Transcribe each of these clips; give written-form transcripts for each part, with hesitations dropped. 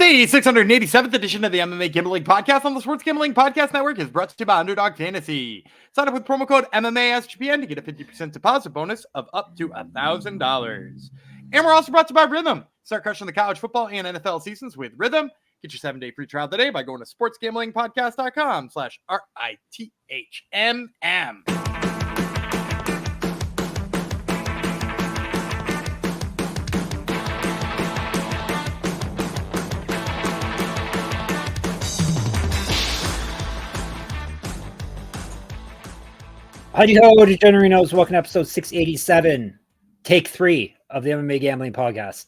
The 687th edition of the MMA Gambling Podcast on the Sports Gambling Podcast Network is brought to you by Underdog Fantasy. Sign up with promo code MMASGPN to get a 50% deposit bonus of up to $1,000. And we're also brought to you by Rhythm. Start crushing the college football and NFL seasons with Rhythm. Get your 7-day free trial today by going to sportsgamblingpodcast.com/RITHMM. Howdy ho, Degenerinos. Welcome to episode 687, take 3 of the MMA Gambling Podcast.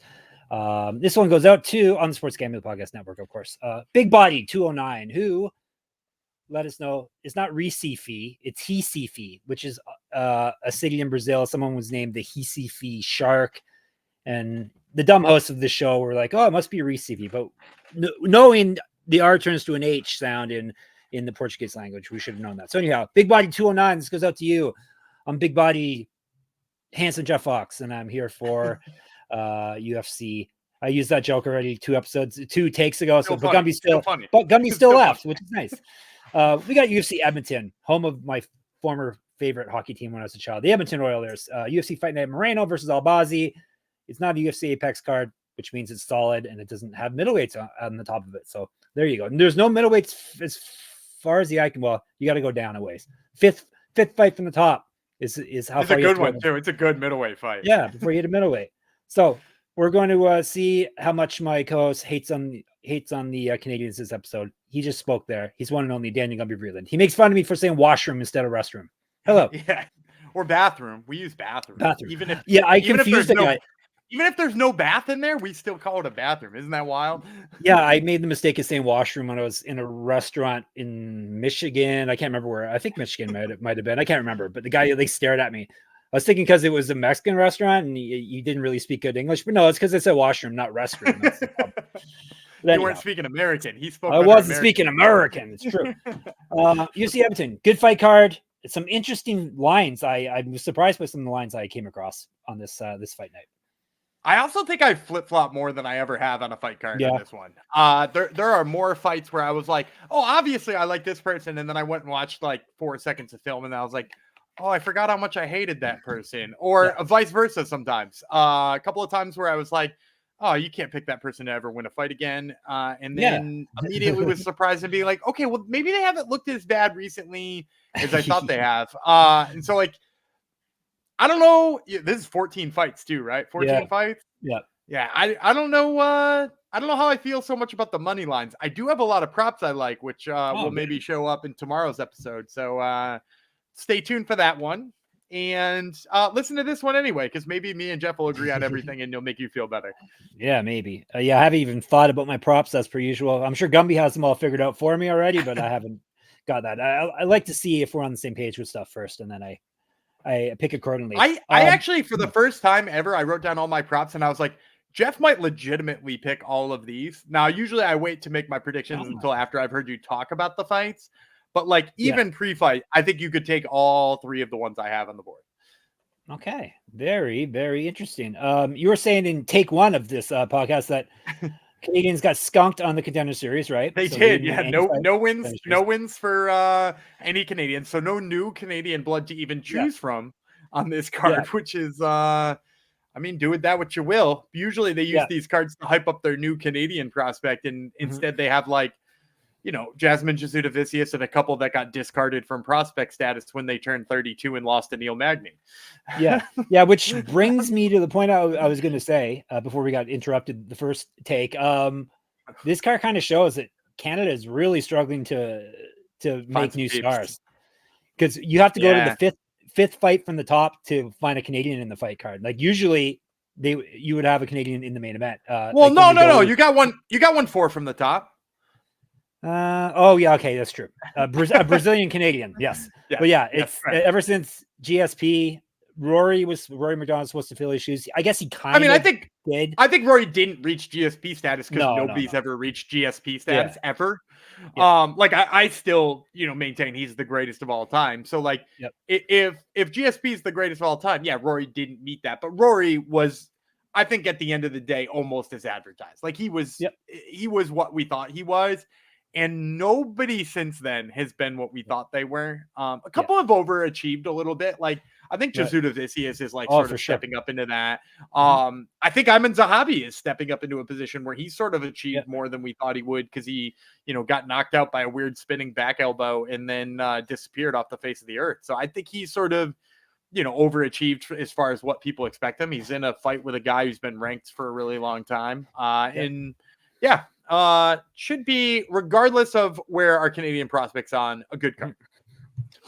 This one goes out to on the Sports Gambling Podcast Network, of course. Big Body 209, who let us know it's not Recife, it's Recife, which is a city in Brazil. Someone was named the Recife Shark, and the dumb hosts of the show were like, "Oh, it must be Recife," but knowing the R turns to an H sound in the Portuguese language, we should have known that. So anyhow, Big Body 209, this goes out to you. I'm Big Body handsome Jeff Fox, and I'm here for UFC. I used that joke already 2 takes ago. So but Gumby still left, which is nice. We got UFC Edmonton, home of my former favorite hockey team when I was a child, the Edmonton Oilers. UFC Fight Night Moreno versus Albazi. It's not a UFC Apex card, which means it's solid and it doesn't have middleweights on the top of it. So there you go. And there's no middleweights as far as the eye can. Well, you got to go down a ways. Fifth fight from the top is how it's a good one too. It's a good middleweight fight. Yeah, before you hit a middleweight. So we're going to see how much my co-host hates on the Canadians this episode. He just spoke there. He's one and only Daniel Gumby Breland. He makes fun of me for saying washroom instead of restroom. Hello. Yeah, or bathroom. We use bathroom. Even if I confused the guy. Even if there's no bath in there, we still call it a bathroom. Isn't that wild? Yeah, I made the mistake of saying washroom when I was in a restaurant in Michigan. I can't remember where. I think Michigan might have been. I can't remember. But the guy, they stared at me. I was thinking because it was a Mexican restaurant and you didn't really speak good English. But no, it's because it said washroom, not restroom. You weren't speaking American. He spoke. I wasn't speaking American. It's true. UFC Edmonton, good fight card. Some interesting lines. I was surprised by some of the lines I came across on this fight night. I also think I flip-flop more than I ever have on a fight card in this one. There are more fights where I was like, oh, obviously I like this person. And then I went and watched like 4 seconds of film and I was like, oh, I forgot how much I hated that person. Or vice versa sometimes. A couple of times where I was like, oh, you can't pick that person to ever win a fight again. And then immediately was surprised and being like, okay, well, maybe they haven't looked as bad recently as I thought they have. And so like, I don't know. This is 14 fights too, right? 14 fights. Yeah. I don't know. I don't know how I feel so much about the money lines. I do have a lot of props I like, which will maybe show up in tomorrow's episode. So stay tuned for that one and listen to this one anyway, because maybe me and Jeff will agree on everything and it'll make you feel better. Yeah, maybe. I haven't even thought about my props as per usual. I'm sure Gumby has them all figured out for me already, but I haven't got that. I like to see if we're on the same page with stuff first, and then I pick accordingly. I actually, for the first time ever, I wrote down all my props and I was like, Jeff might legitimately pick all of these. Now, usually I wait to make my predictions until after I've heard you talk about the fights. But like even pre-fight, I think you could take all 3 of the ones I have on the board. Okay. Very, very interesting. You were saying in take 1 of this podcast that Canadians got skunked on the Contender Series, right? They did, yeah. No wins for any Canadians. So no new Canadian blood to even choose from on this card, which is, do with that what you will. Usually they use these cards to hype up their new Canadian prospect, and instead they have like, Jasmine, Jasudavicius, and a couple that got discarded from prospect status when they turned 32 and lost to Neil Magny. Yeah, which brings me to the point I was going to say before we got interrupted the first take. This card kind of shows that Canada is really struggling to make new stars, because you have to go to the fifth fight from the top to find a Canadian in the fight card. Like usually you would have a Canadian in the main event. No. You got one 4 from the top. Okay, that's true. A Brazilian Canadian, yes. But it's ever since GSP, Rory McDonald was supposed to fill his shoes. I guess he kind of did. I think Rory didn't reach GSP status because nobody's ever reached GSP status ever. I still maintain he's the greatest of all time. So if GSP is the greatest of all time, Rory didn't meet that, but Rory was I think at the end of the day, almost as advertised. Like he was what we thought he was. And nobody since then has been what we thought they were. A couple have overachieved a little bit. Like I think Jasudavicius is like sort of stepping up into that. I think Aiemann Zahabi is stepping up into a position where he's sort of achieved more than we thought he would because he, got knocked out by a weird spinning back elbow and then disappeared off the face of the earth. So I think he's sort of, overachieved as far as what people expect him. He's in a fight with a guy who's been ranked for a really long time. Should be, regardless of where our Canadian prospects on, a good card.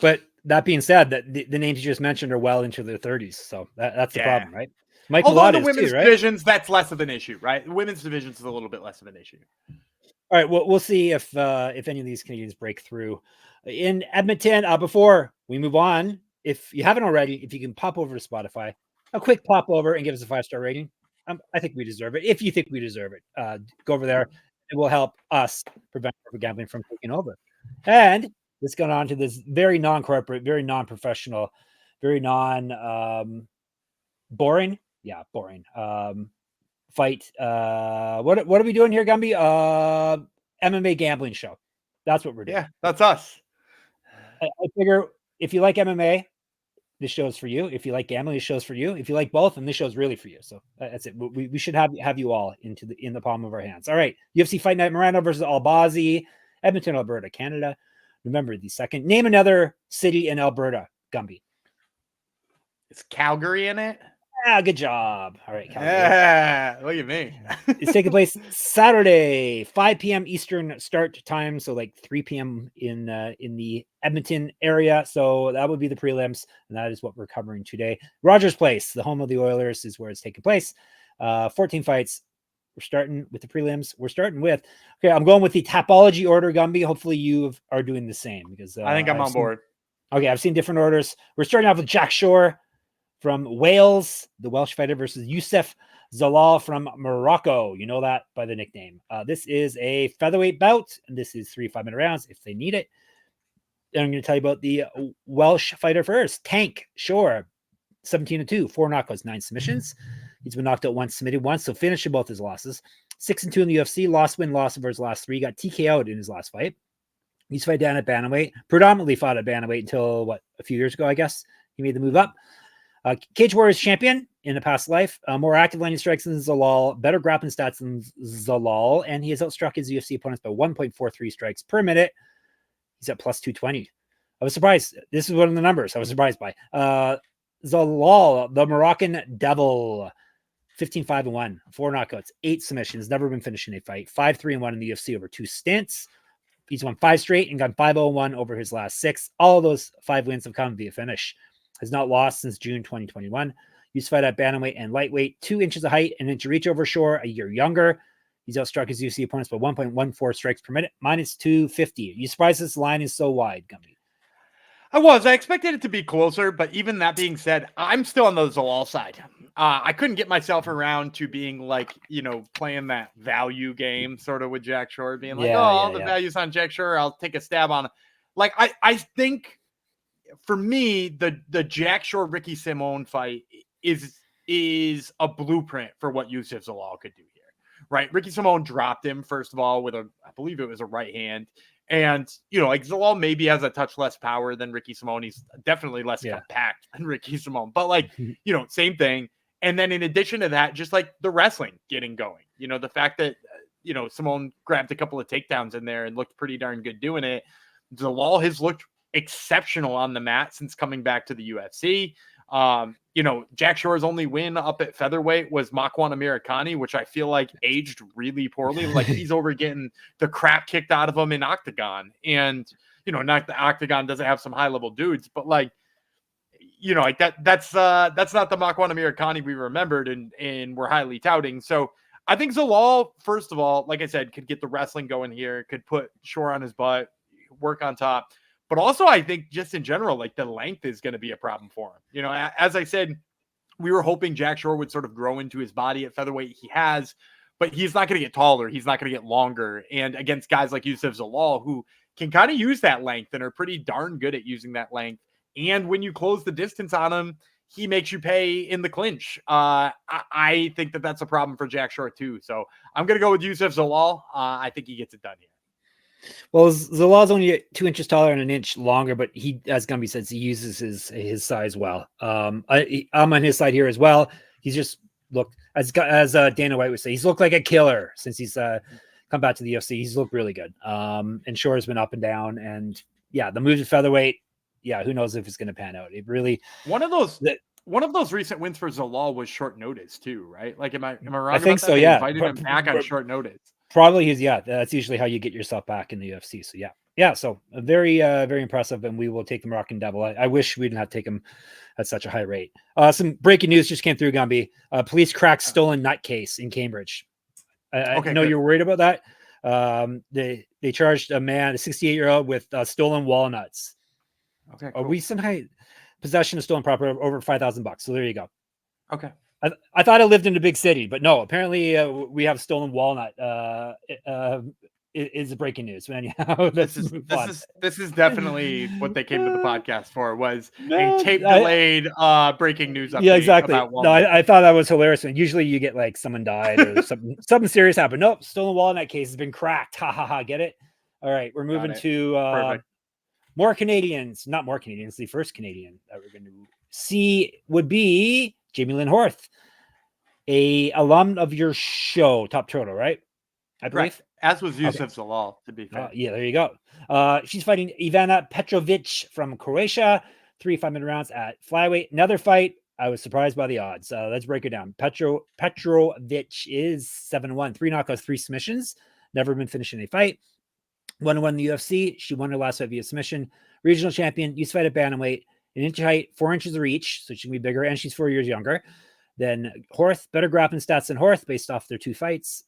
But that being said, that the names you just mentioned are well into their 30s, so that's the problem, right? Mike Although Malott the women's too, right? divisions, that's less of an issue, right? The women's divisions is a little bit less of an issue. All right, well, we'll see if any of these Canadians break through in Edmonton. Before we move on, if you haven't already, if you can pop over to Spotify, a quick pop over and give us a 5-star rating. I think we deserve it. If you think we deserve it, go over there. It will help us prevent gambling from taking over. And let's go on to this very non-corporate, very non-professional, very boring. Yeah, boring. Fight. What are we doing here, Gumby? MMA gambling show. That's what we're doing. Yeah, that's us. I figure if you like MMA, this show's for you. If you like gambling, this show's for you. If you like both, then this show's really for you. So that's it. We should have you all in the palm of our hands. All right. UFC Fight Night Miranda versus Albazi, Edmonton, Alberta, Canada. November the 2nd. Name another city in Alberta, Gumby. Is Calgary in it? Good job. All right, Calgary. Yeah, look at me. It's taking place Saturday, 5 p.m. Eastern start time, so like 3 p.m. in the Edmonton area. So that would be the prelims, and that is what we're covering today. Rogers Place, the home of the Oilers, is where it's taking place. 14 fights. We're starting with the prelims. I'm going with the Tapology order, Gumby. Hopefully you are doing the same because I think I'm on board. Okay, I've seen different orders. We're starting off with Jack Shore from Wales, the Welsh fighter, versus Youssef Zelal from Morocco. You know that by the nickname. This is a featherweight bout, and this is 3 5-minute rounds if they need it. And I'm going to tell you about the Welsh fighter first. Tank Shore, 17-2, 4 knockouts, 9 submissions. He's been knocked out once, submitted once, so finishing both his losses. 6-2 in the UFC, loss over his last 3. Got TKO'd in his last fight. He's fight down at bantamweight, predominantly fought at bantamweight until a few years ago, I guess. He made the move up. Cage Warriors champion in a past life, more active landing strikes than Zelal, better grappling stats than Zelal, and he has outstruck his UFC opponents by 1.43 strikes per minute. He's at plus 220. I was surprised. This is one of the numbers I was surprised by. Zelal, the Moroccan Devil, 15-5-1, 4 knockouts, 8 submissions, never been finished in a fight, 5-3-1 in the UFC over 2 stints. He's won 5 straight and gone 5-0-1 over his last 6. All of those 5 wins have come via finish. Has not lost since June 2021. Used to fight at bantamweight and lightweight, 2 inches of height, an inch of reach over Shore, a year younger. He's outstruck his UFC opponents by 1.14 strikes per minute, minus 250. You surprised this line is so wide, Gumby? I expected it to be closer, but even that being said, I'm still on the Zelal side. I couldn't get myself around to being like, playing that value game sort of with Jack Shore, being like, the value's on Jack Shore, I'll take a stab on it. Like, I think for me, the Jack Shore Ricky Simón fight is a blueprint for what Youssef Zelal could do here, right? Ricky Simón dropped him first of all with I believe it was a right hand, and Zelal maybe has a touch less power than Ricky Simón. He's definitely less compact than Ricky Simón, but same thing. And then in addition to that, just like the wrestling getting going, the fact that Simón grabbed a couple of takedowns in there and looked pretty darn good doing it. Zelal has looked exceptional on the mat since coming back to the UFC. Jack Shore's only win up at featherweight was Makwan Amirkhani, which I feel like aged really poorly. Like he's over getting the crap kicked out of him in Octagon. And, not the Octagon doesn't have some high level dudes, but that's not the Makwan Amirkhani we remembered and we're highly touting. So I think Zelal, first of all, like I said, could get the wrestling going here, could put Shore on his butt, work on top. But also, I think just in general, like the length is going to be a problem for him. As I said, we were hoping Jack Shore would sort of grow into his body at featherweight. He has, but he's not going to get taller. He's not going to get longer. And against guys like Youssef Zelal, who can kind of use that length and are pretty darn good at using that length. And when you close the distance on him, he makes you pay in the clinch. I think that that's a problem for Jack Short too. So I'm going to go with Youssef Zelal. I think he gets it done here. Well, Zalal's only 2 inches taller and an inch longer, but he, as Gumby says, he uses his size well. I'm on his side here as well. He's just looked, as Dana White would say, he's looked like a killer since he's come back to the UFC. He's looked really good. And Shore has been up and down. And yeah, the move to featherweight, yeah, who knows if it's going to pan out. It really one of those recent wins for Zelal was short notice too, right? Like, am I wrong? I think so. They yeah, invited him back on short notice. Probably is. Yeah, that's usually how you get yourself back in the UFC. So yeah. So very impressive, and we will take the Moroccan Devil. I wish we didn't have to take him at such a high rate. Some breaking news just came through, Gumby. Police cracked stolen nut case in Cambridge. I know you're worried about that. They charged a man, a 68-year-old, with stolen walnuts. Okay, cool. We somehow possession of stolen property over $5,000. So there you go. Okay. I thought I lived in a big city, but no, apparently we have stolen walnut. Is breaking news. But anyhow, this is definitely what they came to the podcast for, was a tape delayed breaking news update. Yeah, exactly. About no, I thought that was hilarious. And usually you get like someone died or something serious happened. Nope, stolen walnut case has been cracked. Ha ha ha. Get it? All right, we're moving to more Canadians. Not more Canadians. The first Canadian that we're going to see would be Jamey-Lyn Horth, a alum of your show, Top Turtle, right? I believe. Right. As was Youssef Zelal, to be fair. Yeah, there you go. She's fighting Ivana Petrović from Croatia. 3 5-minute rounds at flyweight. Another fight. I was surprised by the odds. Let's break it down. Petrović is 7-1, 3 knockouts, 3 submissions. Never been finished in a fight. 1-1 in the UFC. She won her last fight via submission. Regional champion. Used to fight at bantamweight. An inch height, 4 inches of reach, so she can be bigger, and she's 4 years younger than Horth. Better grappling stats than Horth based off their 2 fights.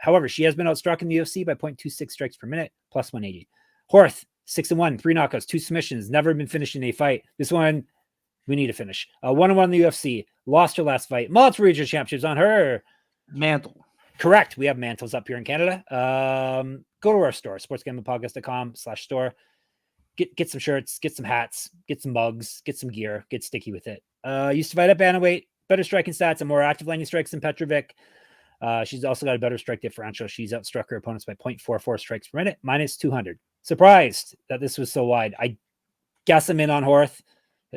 However, she has been outstruck in the UFC by 0.26 strikes per minute, plus 180. Horth, 6-1, 3 knockouts, 2 submissions, never been finished in a fight. This one, we need to finish. 1-1 in the UFC, lost her last fight. Multiple regional championships on her mantle. Correct. We have mantles up here in Canada. Go to our store, sportsgamblingpodcast.com/store. Get some shirts, get some hats, get some mugs, get some gear, get sticky with it. Used to fight at bantamweight, better striking stats and more active landing strikes than Petrović. She's also got a better strike differential. She's outstruck her opponents by 0.44 strikes per minute, minus 200. Surprised that this was so wide. I guess I'm in on Horth.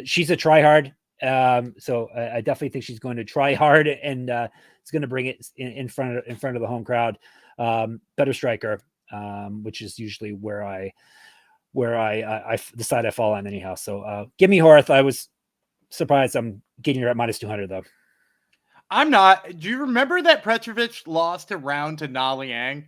She's a try hard. So I definitely think she's going to try hard, and it's going to bring it in front of the home crowd. Better striker, which is usually where I decide I fall on anyhow. So give me Horth. I was surprised I'm getting her at minus 200 though. I'm not. Do you remember that Petrović lost a round to Na Liang?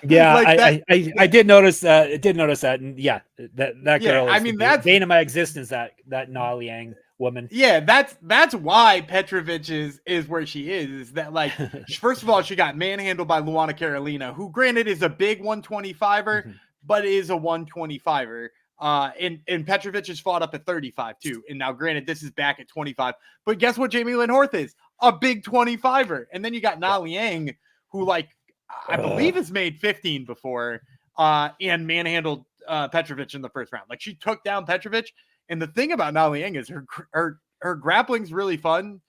Yeah, like I did notice that. And yeah, that girl. I mean, that's bane of my existence. That Na Liang woman. Yeah, that's why Petrović is where she is that, like, first of all, she got manhandled by Luana Carolina, who granted is a big 125er, but is a 125er. And Petrović has fought up at 35 too. And now granted, this is back at 25, but guess what Jamey-Lyn Horth is? A big 25er. And then you got Na Liang, who, like, I believe has made 15 before, and manhandled Petrović in the first round. Like, she took down Petrović. And the thing about Na Liang is her grappling's really fun.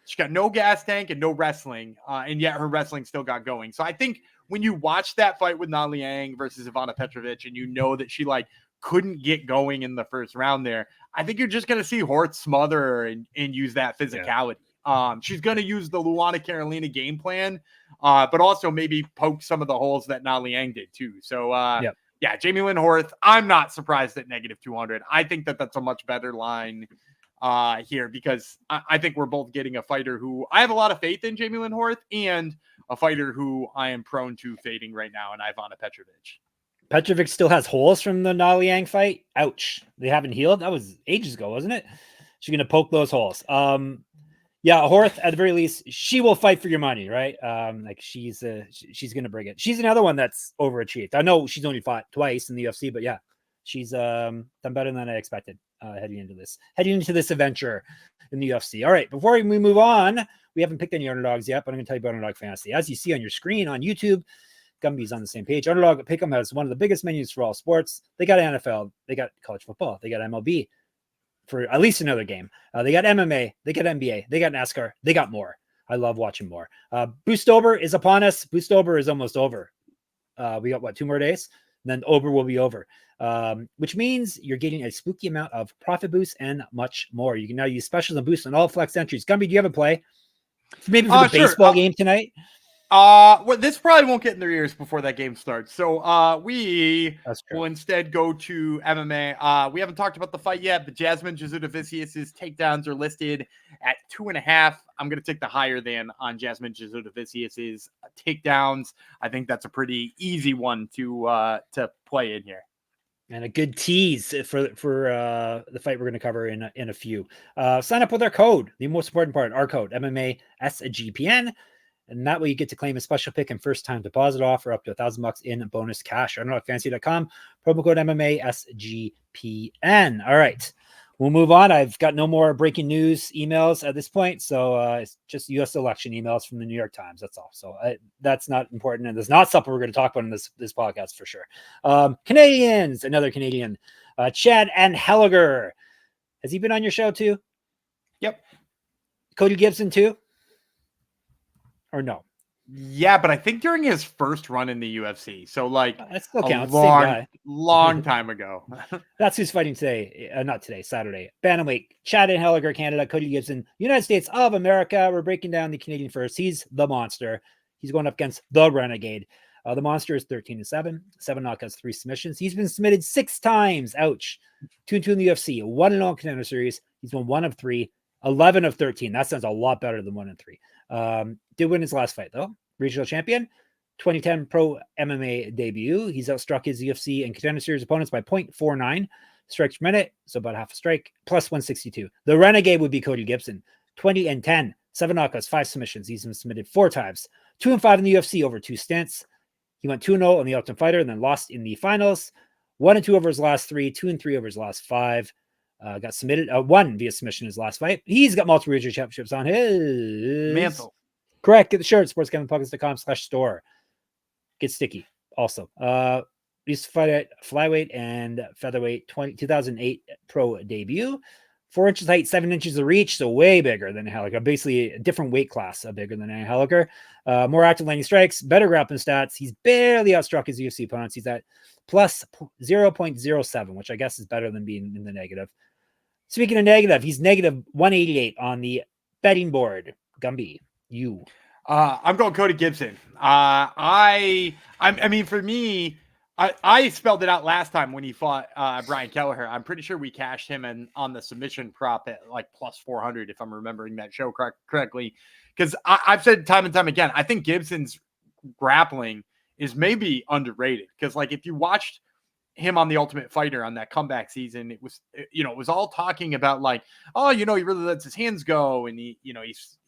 She got no gas tank and no wrestling, and yet her wrestling still got going. So I think when you watch that fight with Na Liang versus Ivana Petrović, and you know that she, like, couldn't get going in the first round there, I think you're just going to see Horth smother her and use that physicality. Yeah. She's going to use the Luana Carolina game plan, but also maybe poke some of the holes that Na Liang did too. So yeah, Jamey-Lyn Horth, I'm not surprised at negative 200. I think that that's a much better line here, because I think we're both getting a fighter who I have a lot of faith in, Jamey-Lyn Horth, and a fighter who I am prone to fading right now in Ivana Petrović. Petrović still has holes from the Na Liang fight. Ouch. They haven't healed. That was ages ago, wasn't it? She's going to poke those holes. Yeah, Horth, at the very least, she will fight for your money, right? Like, she's going to bring it. She's another one that's overachieved. I know she's only fought twice in the UFC, but yeah, she's done better than I expected heading into this adventure in the UFC. All right, before we move on, we haven't picked any underdogs yet, but I'm going to tell you about Underdog Fantasy. As you see on your screen on YouTube, Gumby's on the same page. Underdog Pick'em has one of the biggest menus for all sports. They got NFL, they got college football, they got MLB, for at least another game. They got MMA, they got NBA, they got NASCAR, they got more. I love watching more. Boostober is upon us. Boostober is almost over. We got 2 more days, and then Ober will be over, which means you're getting a spooky amount of profit boosts and much more. You can now use specials and boosts on all flex entries. Gumby, do you have a play? Maybe for the baseball game tonight? Well, this probably won't get in their ears before that game starts. So we will instead go to MMA. We haven't talked about the fight yet, but Jasmine Jasudavicius' takedowns are listed at 2.5. I'm going to take the higher than on Jasmine Jasudavicius' takedowns. I think that's a pretty easy one to play in here. And a good tease for the fight we're going to cover in a few. Sign up with our code. The most important part, our code, MMA SGPN. And that way you get to claim a special pick and first time deposit offer up to $1,000 in bonus cash. Fancy.com, promo code MMA SGPN. All right, we'll move on. I've got no more breaking news emails at this point. So it's just U.S. election emails from the New York Times. That's all. So that's not important. And there's not something we're going to talk about in this podcast for sure. Canadians, another Canadian, Chad Anheliger. Has he been on your show too? Yep. Cody Gibson too? Or no? Yeah, but I think during his first run in the UFC. So like that still counts. long time ago. That's who's fighting today. Not today, Saturday. Bantamweight, Chad Anheliger, Canada, Cody Gibson, United States of America. We're breaking down the Canadian first. He's the monster. He's going up against the Renegade. The monster is 13-7, 7 knockouts, 3 submissions. He's been submitted 6 times. Ouch. 2-2 in the UFC, 1-0 contender series. He's won 1 of 3, 11 of 13. That sounds a lot better than 1 and 3. Did win his last fight though. Regional champion, 2010 pro MMA debut. He's outstruck his UFC and contender series opponents by 0.49 strikes per minute, so about half a strike, plus 162. The Renegade would be Cody Gibson, 20-10, 7 knockouts, 5 submissions. He's been submitted 4 times, 2-5 in the UFC over 2 stints. He went 2-0 on the Ultimate Fighter and then lost in the finals. 1-2 over his last 3, 2-3 over his last 5. Got submitted, won via submission in his last fight. He's got multiple regional championships on his mantle. Correct. Get the shirt, sportsgamblingpockets.com/store. Get sticky. Also, used to fight at flyweight and featherweight 2008 pro debut. 4 inches height, 7 inches of reach, so way bigger than Anheliger. Basically a different weight class, bigger than Anheliger. More active landing strikes, better grappling stats. He's barely outstruck his UFC opponents. He's at plus 0.07, which I guess is better than being in the negative. Speaking of negative, he's negative 188 on the betting board. Gumby, you. I'm going Cody Gibson. I mean, for me, I spelled it out last time when he fought Brian Kelleher. I'm pretty sure we cashed him on the submission prop at like plus 400, if I'm remembering that show correctly. Because I've said time and time again, I think Gibson's grappling is maybe underrated. Because like if you watched him on the Ultimate Fighter on that comeback season, it was all talking about like, oh, he really lets his hands go, and he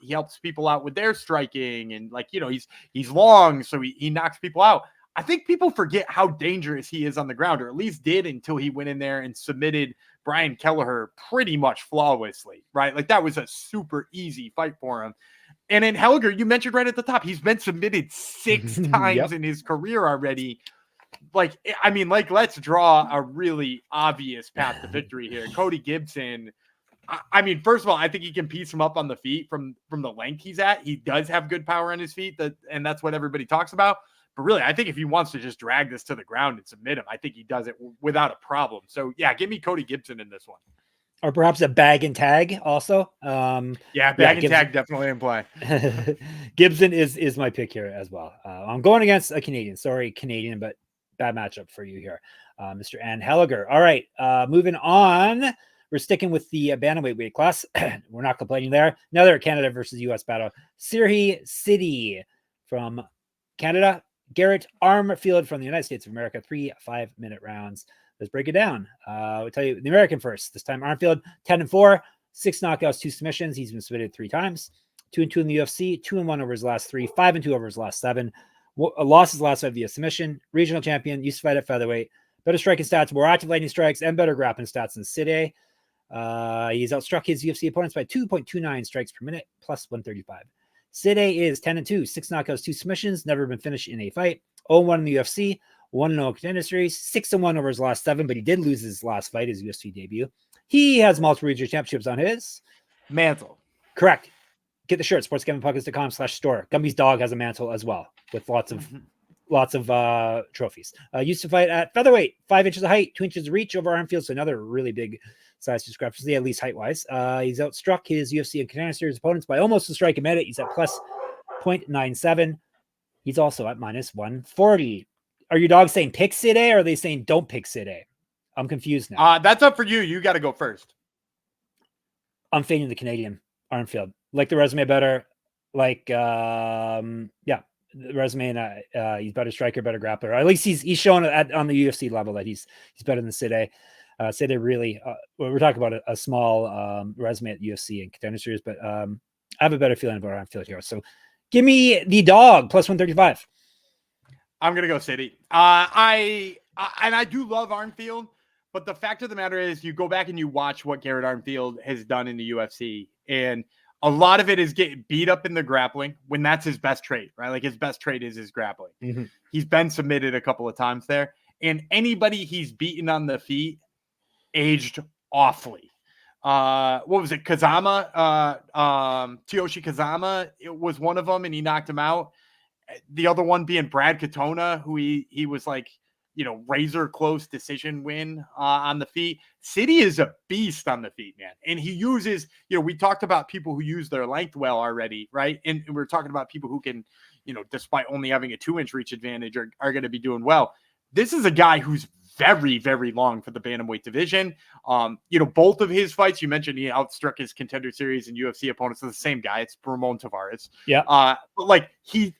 helps people out with their striking, and like, he's long, so he knocks people out. I think people forget how dangerous he is on the ground, or at least did until he went in there and submitted Brian Kelleher pretty much flawlessly, right? Like that was a super easy fight for him. And in Anheliger, you mentioned right at the top, he's been submitted 6 times in his career already. Like, I mean, like, let's draw a really obvious path to victory here. Cody Gibson, I mean, first of all, I think he can piece him up on the feet from the length he's at. He does have good power on his feet, and that's what everybody talks about. But really, I think if he wants to just drag this to the ground and submit him, I think he does it without a problem. So, yeah, give me Cody Gibson in this one. Or perhaps a bag and tag also. Bag and tag definitely in play. Gibson is my pick here as well. I'm going against a Canadian. Sorry, Canadian, but bad matchup for you here, Mr. Anheliger. All right, moving on. We're sticking with the bantamweight weight class. We're not complaining there. Another Canada versus U.S. battle. Serhiy from Canada. Garrett Armfield from the United States of America. 3 5-minute rounds. Let's break it down. We'll tell you the American first. This time Armfield, 10-4, 6 knockouts, 2 submissions. He's been submitted 3 times. 2-2 in the UFC, 2-1 over his last 3, 5-2 over his last 7. Lost his last 5 via submission. Regional champion, used to fight at featherweight. Better striking stats, more active lightning strikes, and better grappling stats than Sidey. He's outstruck his UFC opponents by 2.29 strikes per minute, plus 135. Sidey is 10-2, 6 knockouts, 2 submissions, never been finished in a fight. 0-1 in the UFC, 1-0 contender series, 6-1 over his last 7, but he did lose his last fight, his UFC debut. He has multiple regional championships on his mantle. Correct. Get the shirt, sportsgamblingpodcast.com/store. Gumby's dog has a mantle as well with lots of trophies. Used to fight at featherweight, 5 inches of height, 2 inches of reach over Armfield. So another really big size discrepancy, at least height-wise. He's outstruck his UFC and Contender Series opponents by almost a strike a minute. He's at plus 0.97. He's also at minus 140. Are your dogs saying pick Sidey, or are they saying don't pick Sidey? I'm confused now. That's up for you. You got to go first. I'm fading the Canadian Armfield. Like the resume better. Like, the resume, and he's better striker, better grappler. At least he's shown on the UFC level that he's better than Sidey. Sidey really, we're talking about a small resume at UFC and Contender Series, but I have a better feeling about Armfield here. So give me the dog plus 135. I'm gonna go Sidey. I do love Armfield, but the fact of the matter is, you go back and you watch what Garrett Armfield has done in the UFC, and a lot of it is getting beat up in the grappling when that's his best trait, right? Like his best trait is his grappling. Mm-hmm. He's been submitted a couple of times there, and anybody he's beaten on the feet aged awfully. What was it? Kazama, Tyoshi Kazama, it was one of them, and he knocked him out. The other one being Brad Katona, who he was like, razor close decision win on the feet. Sidey is a beast on the feet, man. And he uses, we talked about people who use their length well already, right? And we're talking about people who can, despite only having a 2-inch reach advantage, are going to be doing well. This is a guy who's very, very long for the bantamweight division. Both of his fights, you mentioned he outstruck his Contender Series and UFC opponents. It's the same guy. It's Ramon Tavares. Yeah. But like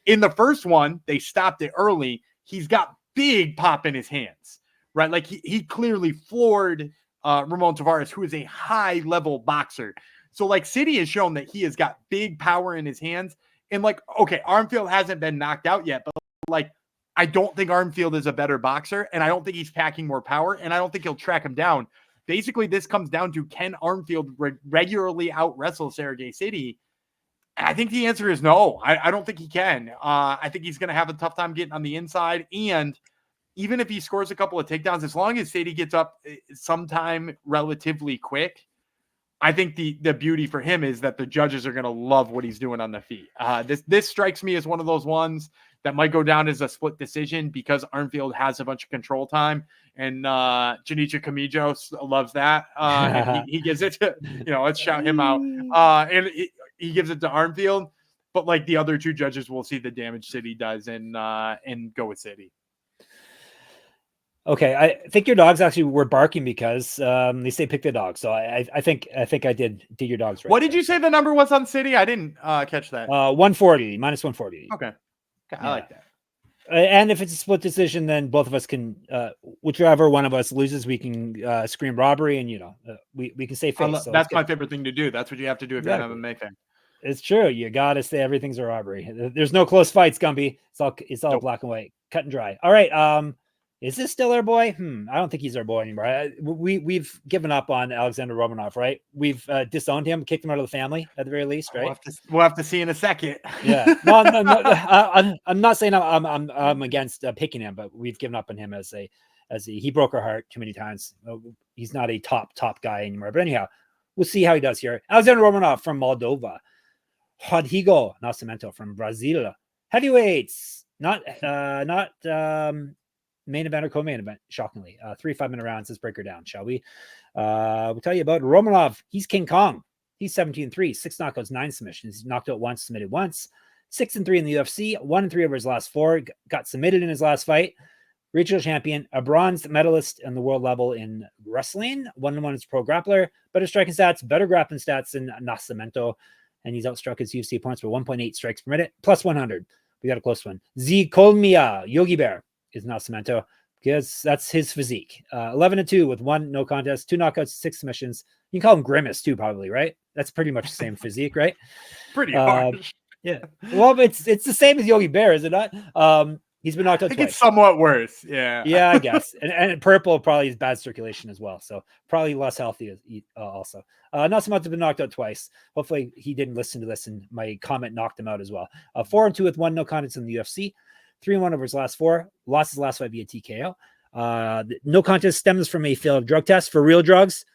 in the first one, they stopped it early. He's got big pop in his hands, right? Like he clearly floored Ramon Tavares, who is a high level boxer. So like Sidey has shown that he has got big power in his hands. And like, okay, Armfield hasn't been knocked out yet, but like, I don't think Armfield is a better boxer, and I don't think he's packing more power, and I don't think he'll track him down. Basically, this comes down to, can Armfield regularly out-wrestle Serhiy Sidey? I think the answer is no. I don't think he can. I think he's going to have a tough time getting on the inside, and even if he scores a couple of takedowns, as long as Sidey gets up sometime relatively quick, I think the beauty for him is that the judges are going to love what he's doing on the feet. This strikes me as one of those ones that might go down as a split decision because Armfield has a bunch of control time, and Janicha Camillos loves that. And he gives it to, let's shout him out. And he gives it to Armfield, but like the other two judges will see the damage Sidey does and go with Sidey. Okay, I think your dogs actually were barking because they say pick the dog. So I think I did your dogs right. What did you say the number was on Sidey? I didn't catch that. 140 minus 140. Okay, I like that. And if it's a split decision, then both of us can, whichever one of us loses, we can scream robbery, and we can say face. So that's my favorite thing to do. That's what you have to do if you're an MMA fan. It's true. You gotta say everything's a robbery. There's no close fights, Gumby. It's all black and white, cut and dry. All right. Is this still our boy? I don't think he's our boy anymore. We've given up on Alexandr Romanov, right? We've disowned him, kicked him out of the family at the very least, right? We'll have to see in a second. Yeah. No, I'm not saying I'm against picking him, but we've given up on him as he broke our heart too many times. He's not a top guy anymore. But anyhow, we'll see how he does here. Alexandr Romanov from Moldova. Rodrigo Nascimento from Brazil. Heavyweights, not main event or co-main event, shockingly. 3 5-minute rounds. Let's break her down, shall we? We'll tell you about Romanov. He's King Kong. He's 17-3, 6 knockouts, 9 submissions. He's knocked out once, submitted once. 6-3 in the UFC, 1-3 over his last 4. Got submitted in his last fight. Regional champion, a bronze medalist on the world level in wrestling. 1-1 as pro grappler. Better striking stats, better grappling stats than Nascimento. And he's outstruck his UFC opponents for 1.8 strikes per minute, plus 100. We got a close one. Kolmia, Yogi Bear, is Nascimento, because that's his physique. 11-2 with 1 no contest, 2 knockouts, 6 submissions. You can call him Grimace too, probably, right? That's pretty much the same physique, right? Pretty harsh. Yeah. Well, it's the same as Yogi Bear, is it not? He's been knocked out twice. It's somewhat worse. Yeah. Yeah, I guess. And purple probably is bad circulation as well. So probably less healthy also. Nascimento's been knocked out twice. Hopefully he didn't listen to this and my comment knocked him out as well. 4-2 with 1 no contest in the UFC. 3-1 over his last 4. Lost his last 5 via TKO. No contest stems from a failed drug test for real drugs.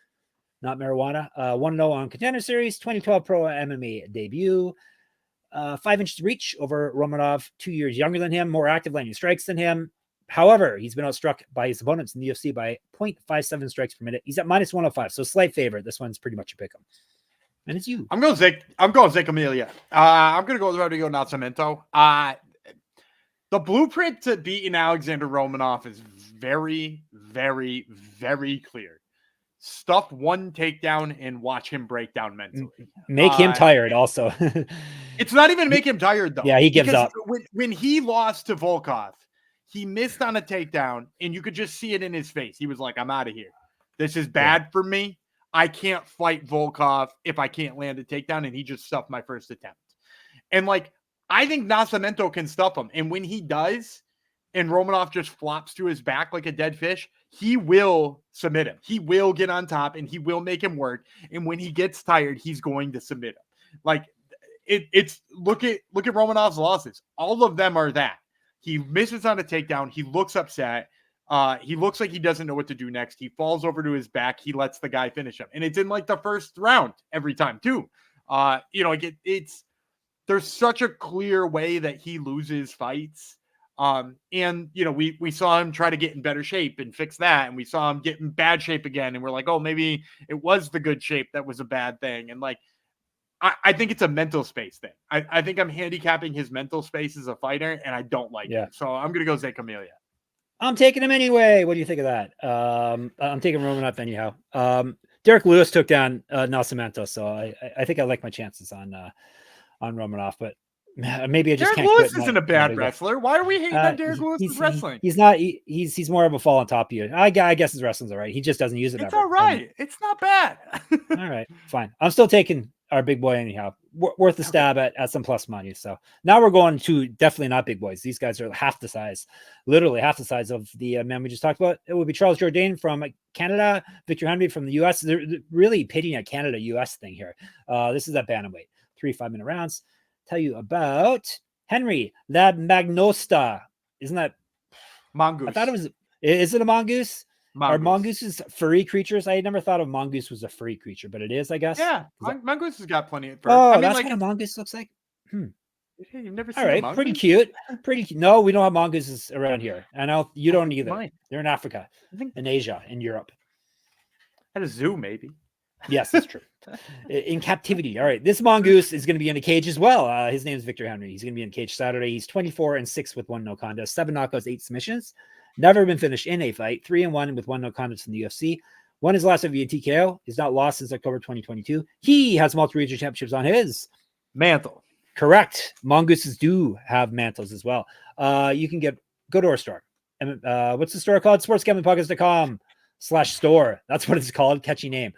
not marijuana. 1-0 on Contender Series, 2012 Pro MMA debut. 5 inches reach over Romanov, 2 years younger than him, more active landing strikes than him. However, he's been outstruck by his opponents in the UFC by 0.57 strikes per minute. He's at minus 105, so slight favorite. This one's pretty much a pick 'em. And it's you. I'm going Zeke Amelia. I'm going to go with Rodrigo Nascimento. The blueprint to beating Alexandr Romanov is very, very, very clear. Stuff one takedown and watch him break down mentally. Make him tired also. It's not even make him tired, though. Yeah, he gives up. When he lost to Volkov, he missed on a takedown, and you could just see it in his face. He was like, I'm out of here. This is bad for me. I can't fight Volkov if I can't land a takedown, and he just stuffed my first attempt. And, like, I think Nascimento can stuff him. And when he does, and Romanov just flops to his back like a dead fish, he will submit him. He will get on top, and he will make him work. And when he gets tired, he's going to submit him. Like, it's look at Romanov's losses. All of them are that. He misses on a takedown. He looks upset. He looks like he doesn't know what to do next. He falls over to his back. He lets the guy finish him. And it's in like the first round every time too. There's such a clear way that he loses fights. And we saw him try to get in better shape and fix that. And we saw him get in bad shape again. And we're like, oh, maybe it was the good shape that was a bad thing. And like, I think it's a mental space thing. I think I'm handicapping his mental space as a fighter, and I don't like it. So I'm going to go Zeke Amelia. I'm taking him anyway. What do you think of that? I'm taking Romanov anyhow. Derek Lewis took down Nascimento, so I think I like my chances on Romanov, but maybe I just Derek can't. Lewis isn't a bad wrestler. Why are we hating on Derek Lewis's wrestling? He's not. He's more of a fall on top of you. I guess his wrestling's all right. He just doesn't use it. It's all right. It's not bad. All right, fine. I'm still taking our big boy anyhow. Worth the stab at some plus money. So now we're going to definitely not big boys. These guys are half the size, literally half the size of the man we just talked about. It would be Charles Jourdain from Canada, Victor Henry from the US. They're really pitting a Canada-US thing here. This is that bantamweight, 3 5-minute rounds. Tell you about Henry, that Magnosta. Isn't that mongoose? I thought it was. Is it a mongoose? Mongoose. Are mongooses furry creatures? I had never thought of mongoose was a furry creature, but it is, I guess. Yeah, mongoose has got plenty of fur. Oh, that's what a mongoose looks like. You've never seen all right, a mongoose? Pretty cute. No, we don't have mongooses around here. I know you don't either. Mine. They're in Africa, in Asia, in Europe. At a zoo, maybe. Yes, that's true. In captivity. All right. This mongoose is going to be in a cage as well. His name is Victor Henry. He's going to be in a cage Saturday. He's 24-6 with 1 no contest, 7 knockouts, 8 submissions. Never been finished in a fight. 3-1 with 1 no contest in the UFC. Won his last via TKO. He's not lost since October 2022. He has multiple regional championships on his mantle. Correct. Mongooses do have mantles as well. You can go to our store. And what's the store called? sportsgamblingpockets.com/store. That's what it's called. Catchy name.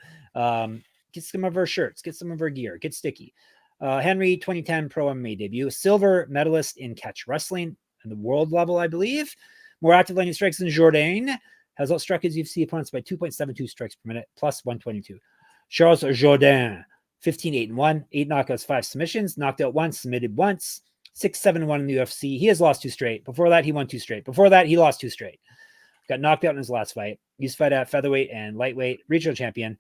Get some of our shirts, get some of our gear, get sticky. Henry, 2010 Pro MMA debut, silver medalist in catch wrestling and the world level, I believe. More active landing strikes than Jourdain. Has outstruck his UFC opponents by 2.72 strikes per minute, plus 122. Charles Jourdain, 15-8-1, 8 knockouts, 5 submissions, knocked out once, submitted once, 6-7-1 in the UFC. He has lost 2 straight. Before that, he won 2 straight. Before that, he lost 2 straight. Got knocked out in his last fight. Used to fight at featherweight and lightweight, regional champion.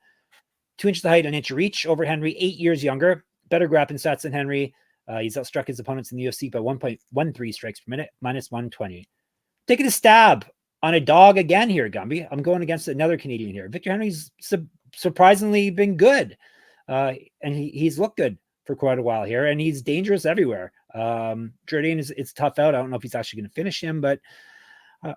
2 inches of height, 1 inch of reach over Henry, 8 years younger, better grappling stats than Henry. He's outstruck his opponents in the UFC by 1.13 strikes per minute, minus 120. Taking a stab on a dog again here, Gumby. I'm going against another Canadian here. Victor Henry's surprisingly been good. And he's looked good for quite a while here, and he's dangerous everywhere. Jourdain it's tough out. I don't know if he's actually going to finish him, but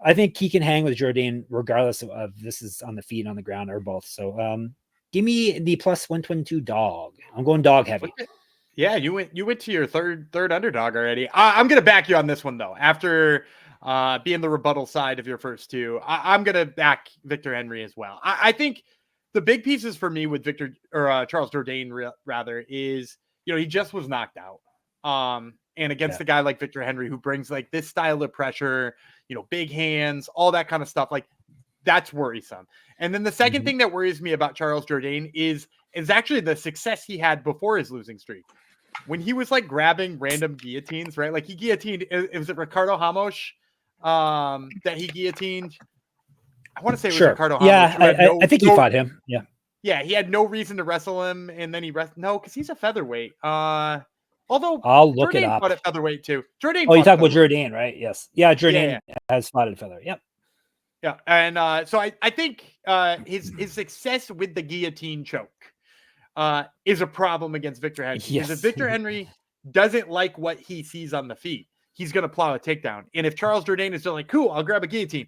I think he can hang with Jourdain regardless of this is on the feet, on the ground, or both. So give me the plus 122 dog. I'm going dog heavy. Yeah, you went to your third underdog already. I'm going to back you on this one though. After being the rebuttal side of your first 2, I'm going to back Victor Henry as well. I think the big pieces for me with Charles Jourdain rather is, he just was knocked out. And against a guy like Victor Henry, who brings like this style of pressure, big hands, all that kind of stuff, like that's worrisome. And then the second thing that worries me about Charles Jourdain is actually the success he had before his losing streak. When he was like grabbing random guillotines, right? Like he guillotined, it was Ricardo Ramos that he guillotined. I want to say it was Ricardo Ramos. Yeah, I think he fought him. Yeah. Yeah, he had no reason to wrestle him, and then no, because he's a featherweight. Although I'll look it Jourdain up. fought at featherweight too. Jourdain. Oh, you talk about Jourdain, right? Yes. Yeah, Jourdain has fought at feather. Yep. Yeah, and so I think his success with the guillotine choke is a problem against Victor Henry. Yes. Because if Victor Henry doesn't like what he sees on the feet, he's going to plow a takedown. And if Charles Jourdain is still like, cool, I'll grab a guillotine.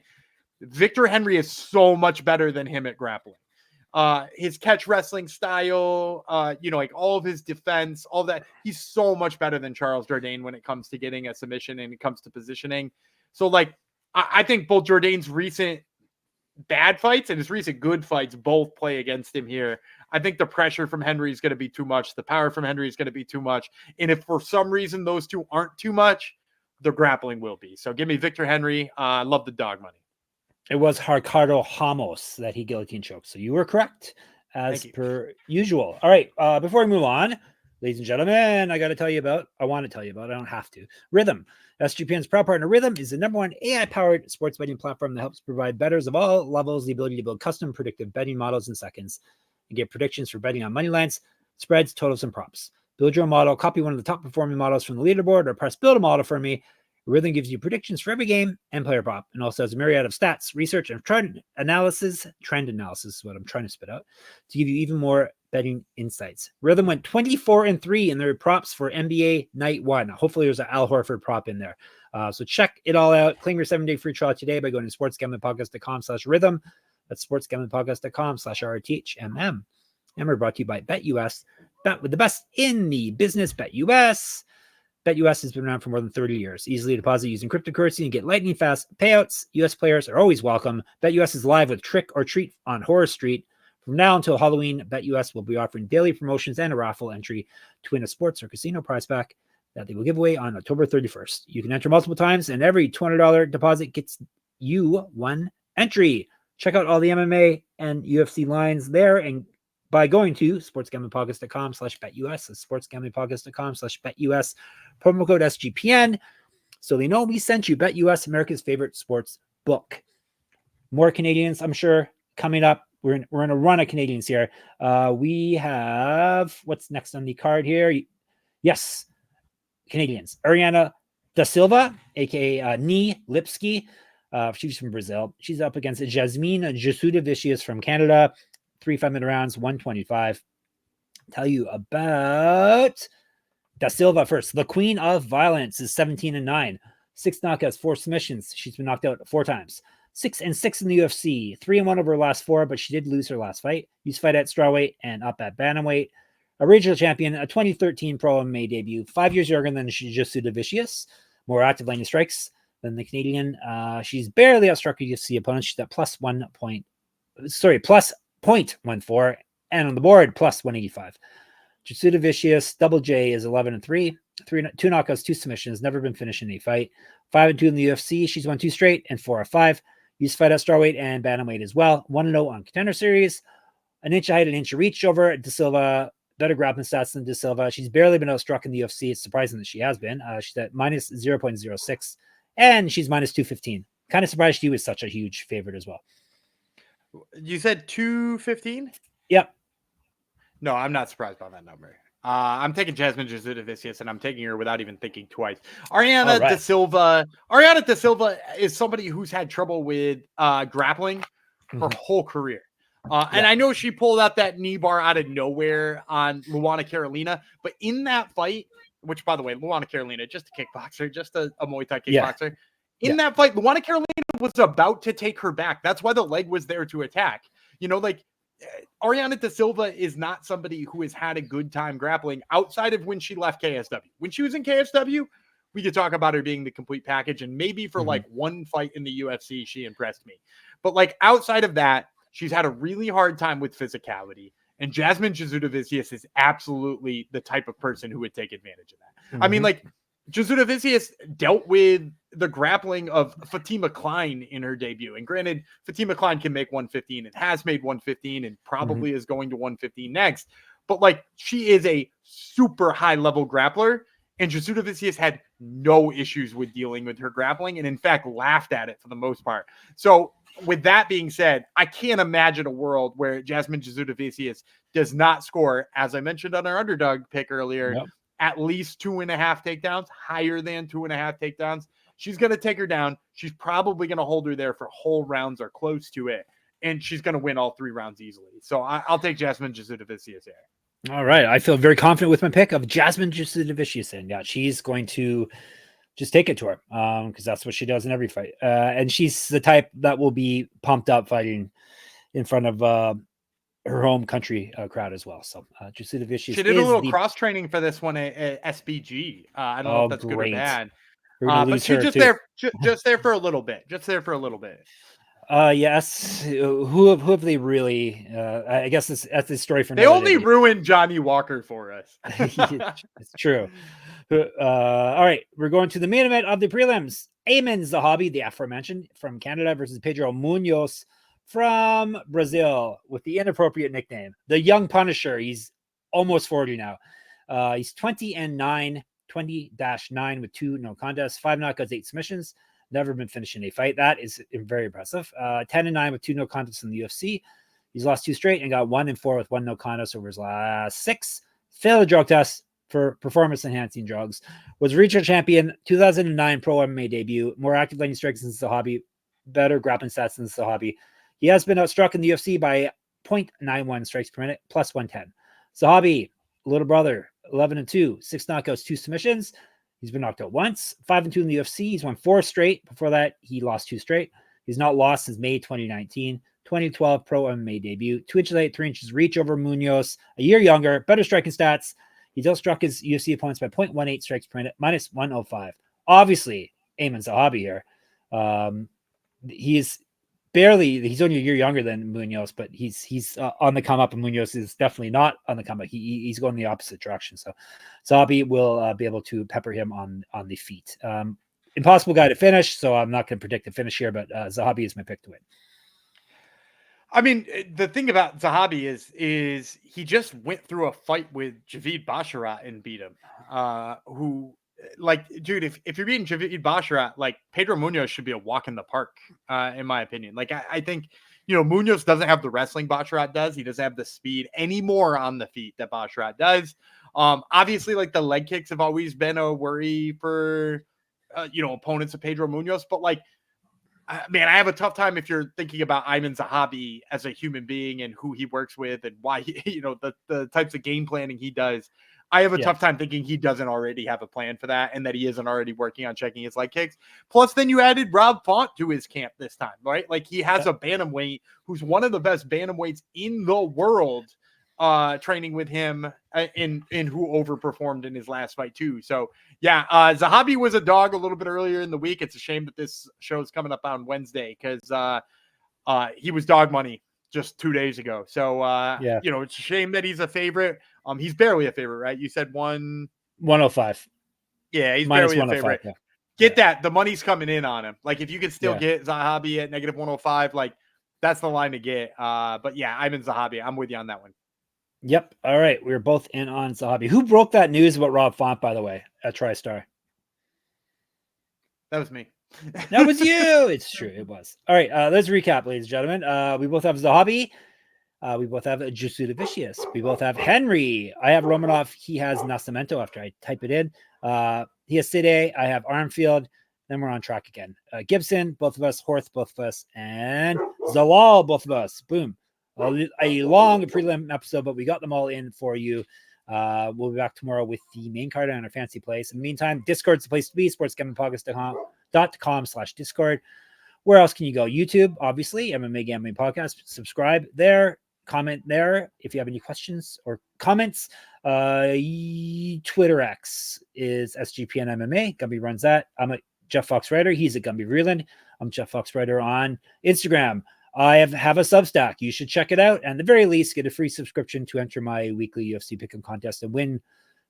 Victor Henry is so much better than him at grappling. His catch wrestling style, like all of his defense, all that. He's so much better than Charles Jourdain when it comes to getting a submission and it comes to positioning. So, like, I think both Jourdain's recent bad fights and his recent good fights both play against him here. I think the pressure from Henry is going to be too much. The power from Henry is going to be too much. And if for some reason those two aren't too much, the grappling will be. So give me Victor Henry. I love the dog money. It was Ricardo Ramos that he guillotine choked. So you were correct as per usual. All right. Before we move on, ladies and gentlemen, I want to tell you about, I don't have to. Rhythm. SGPN's proud partner Rhythm is the #1 AI-powered sports betting platform that helps provide bettors of all levels the ability to build custom predictive betting models in seconds and get predictions for betting on money lines, spreads, totals, and props. Build your own model, copy one of the top performing models from the leaderboard, or press build a model for me. Rhythm gives you predictions for every game and player prop, and also has a myriad of stats, research, and trend analysis is what I'm trying to spit out, to give you even more betting insights. Rhythm went 24-3 in their props for NBA Night 1. Hopefully there's an Al Horford prop in there. So check it all out. Claim your 7-day free trial today by going to sportsgamblingpodcast.com/rhythm. That's sportsgamblingpodcast.com/RTHMM. And we're brought to you by BetUS. Bet with the best in the business, BetUS. BetUS has been around for more than 30 years. Easily deposit using cryptocurrency and get lightning fast payouts. US players are always welcome. BetUS is live with Trick or Treat on Horror Street. From now until Halloween, BetUS will be offering daily promotions and a raffle entry to win a sports or casino prize pack that they will give away on October 31st. You can enter multiple times, and every $200 deposit gets you one entry. Check out all the MMA and UFC lines there, and by going to sportsgamblingpodcast.com/BetUS, that's sportsgamblingpodcast.com/BetUS, promo code SGPN, so they know we sent you. BetUS, America's favorite sports book. More Canadians, I'm sure, coming up. We're in a run of Canadians here. We have, what's next on the card here? Yes, Canadians. Ariane da Silva, a.k.a. Ni Lipski. She's from Brazil. She's up against Jasmine Jasudavicius from Canada. 3 5-minute rounds, 125. Tell you about da Silva first. The Queen of Violence is 17-9. 6 knockouts, 4 submissions. She's been knocked out 4 times. 6-6 in the UFC. 3-1 over her last 4, but she did lose her last fight. Used to fight at strawweight and up at bantamweight. A regional champion, a 2013 Pro MMA debut. 5 years younger than Jasudavicius. More active landing strikes than the Canadian. She's barely outstruck her UFC opponents. She's at plus 0.14, and on the board plus 185. Jasudavicius, double J, is 11-3. 2 knockouts, 2 submissions. Never been finished in a fight. 5-2 in the UFC. She's won 2 straight and 4-5. Used to fight at strawweight and bantamweight as well. 1-0 on Contender Series. An inch of height, an inch of reach over da Silva. Better grappling stats than da Silva. She's barely been outstruck in the UFC. It's surprising that she has been. She's at minus 0.06, and she's minus 215. Kind of surprised she was such a huge favorite as well. You said 215? Yep. No, I'm not surprised by that number. I'm taking Jasmine Jasudavicius, and I'm taking her without even thinking twice. Ariane da Silva is somebody who's had trouble with grappling her whole career. And I know she pulled out that knee bar out of nowhere on Luana Carolina, but in that fight, which, by the way, Luana Carolina, just a kickboxer, just a Muay Thai kickboxer. In that fight, Luana Carolina was about to take her back. That's why the leg was there to attack. Ariane da Silva is not somebody who has had a good time grappling outside of when she left KSW. When she was in KSW, we could talk about her being the complete package, and maybe for like one fight in the UFC, she impressed me. But like outside of that, she's had a really hard time with physicality. And Jasmine Jasudavicius is absolutely the type of person who would take advantage of that. I mean, like, Jasudavicius dealt with the grappling of Fatima Klein in her debut. And granted, Fatima Klein can make 115 and has made 115 and probably is going to 115 next. But like, she is a super high level grappler. And Jasudavicius had no issues with dealing with her grappling and in fact laughed at it for the most part. So with that being said, I can't imagine a world where Jasmine Jasudavicius does not score, as I mentioned on our underdog pick earlier, at least 2.5 takedowns, higher than 2.5 takedowns. She's going to take her down. She's probably going to hold her there for whole rounds or close to it. And she's going to win all 3 rounds easily. So I'll take Jasmine Jasudavicius here. All right. I feel very confident with my pick of Jasmine Jasudavicius. And yeah, she's going to just take it to her because that's what she does in every fight. And she's the type that will be pumped up fighting in front of her home country crowd as well. So Jasudavicius. She did a little cross training for this one at SBG. I don't know if that's good or bad. But she's just there for a little bit. Just there for a little bit. Yes. Who have they really? I guess that's the story for. They only ruined Johnny Walker for us. It's true. All right, we're going to the main event of the prelims. Aiemann Zahabi, the aforementioned, from Canada versus Pedro Munhoz from Brazil with the inappropriate nickname, the Young Punisher. He's almost 40 now. He's 20-9 with 2 no contests, 5 knockouts, 8 submissions. Never been finished in a fight. That is very impressive. 10-9 with 2 no contests in the UFC. He's lost 2 straight and got 1-4 with 1 no contest over his last 6. Failed a drug test for performance-enhancing drugs. Was regional champion, 2009 pro MMA debut. More active landing strikes than Zahabi. Better grappling stats than Zahabi. He has been outstruck in the UFC by 0.91 strikes per minute, plus 110. Zahabi, little brother, 11-2, 6 knockouts, 2 submissions. He's been knocked out once, 5-2 in the UFC. He's won 4 straight. Before that, he lost 2 straight. He's not lost since May 2019. 2012 pro MMA debut. 2 inches 8, 3 inches reach over Munhoz. A year younger, better striking stats. He's outstruck his UFC opponents by 0.18 strikes per minute, minus 105. Obviously, Aiemann Zahabi here. He's only a year younger than Munhoz, but he's on the come up, and Munhoz is definitely not on the come up. He's going the opposite direction. So Zahabi will be able to pepper him on the feet. Impossible guy to finish, so I'm not going to predict the finish here, but Zahabi is my pick to win. I mean, the thing about Zahabi is he just went through a fight with Javid Basharat and beat him. Who, like, dude, if you're beating Javid Basharat, like, Pedro Munhoz should be a walk in the park, in my opinion. Like, I think, Munhoz doesn't have the wrestling Basharat does. He doesn't have the speed anymore on the feet that Basharat does. Obviously, like, the leg kicks have always been a worry for, opponents of Pedro Munhoz, but, like, man, I have a tough time if you're thinking about Aiemann Zahabi as a human being and who he works with and why he, the types of game planning he does. I have a tough time thinking he doesn't already have a plan for that and that he isn't already working on checking his leg kicks. Plus, then you added Rob Font to his camp this time, right? Like, he has a bantamweight who's one of the best bantamweights in the world, training with him in who overperformed in his last fight too. So yeah, Zahabi was a dog a little bit earlier in the week. It's a shame that this show is coming up on Wednesday because he was dog money just 2 days ago. So it's a shame that he's a favorite. He's barely a favorite, right? You said 105. Yeah, he's minus barely a favorite. Yeah. Get that. The money's coming in on him. Like, if you could still get Zahabi at negative 105, like, that's the line to get. But yeah, Aiemann Zahabi. I'm with you on that one. Yep. All right. We're both in on Zahabi. Who broke that news about Rob Font, by the way, at TriStar? That was me. That was you. It's true. It was. All right. Let's recap, ladies and gentlemen. We both have Zahabi. We both have Jasudavicius. We both have Henry. I have Romanov. He has Nascimento after I type it in. He has Sidey. I have Armfield. Then we're on track again. Gibson, both of us. Horth, both of us. And Zelal, both of us. Boom. A long prelim episode, but we got them all in for you. We'll be back tomorrow with the main card on our fancy place. In the meantime, Discord's the place to be. sportsgamblingpodcast.com/Discord. Where else can you go? YouTube, obviously, MMA Gambling Podcast. Subscribe there. Comment there if you have any questions or comments. Twitter X is SGPN MMA. Gumby runs that. I'm a Jeff Fox Writer. He's a Gumby Vreeland. I'm Jeff Fox Writer on Instagram. I have a Substack. You should check it out. And at the very least, get a free subscription to enter my weekly UFC Pick'em contest and win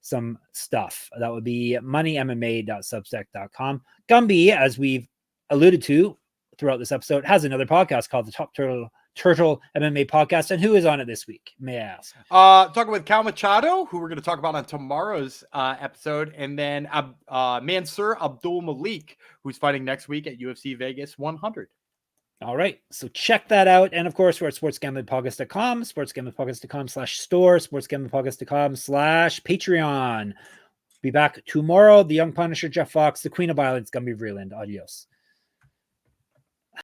some stuff. That would be moneymma.substack.com. Gumby, as we've alluded to throughout this episode, has another podcast called the Top Turtle MMA Podcast. And who is on it this week, may I ask? Talking with Cal Machado, who we're going to talk about on tomorrow's episode. And then Mansour Abdul Malik, who's fighting next week at UFC Vegas 100. All right. So check that out. And of course, we're at sportsgamblingpodcast.com, sportsgamblingpodcast.com/store, sportsgamblingpodcast.com/Patreon. Be back tomorrow. The Young Punisher, Jeff Fox, the Queen of Violence, Gumby Vreeland. Adios.